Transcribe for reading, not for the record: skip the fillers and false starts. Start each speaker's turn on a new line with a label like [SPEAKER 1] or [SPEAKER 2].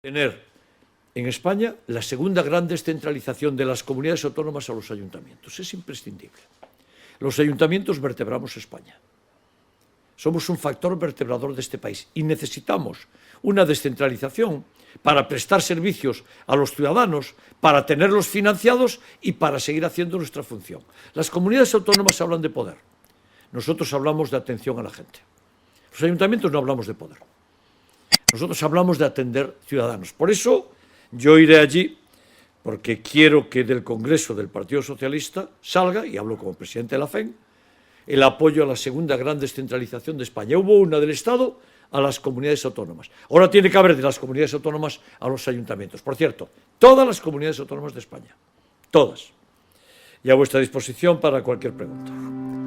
[SPEAKER 1] tener en España la segunda gran descentralización de las comunidades autónomas a los ayuntamientos. Es imprescindible. Los ayuntamientos vertebramos España. Somos un factor vertebrador de este país y necesitamos una descentralización para prestar servicios a los ciudadanos, para tenerlos financiados y para seguir haciendo nuestra función. Las comunidades autónomas hablan de poder. Nosotros hablamos de atención a la gente. Los ayuntamientos no hablamos de poder. Nosotros hablamos de atender ciudadanos. Por eso yo iré allí, porque quiero que del Congreso del Partido Socialista salga, y hablo como presidente de la FEN, el apoyo a la segunda gran descentralización de España. Hubo una del Estado a las comunidades autónomas. Ahora tiene que haber de las comunidades autónomas a los ayuntamientos. Por cierto, todas las comunidades autónomas de España. Todas. Y a vuestra disposición para cualquier pregunta.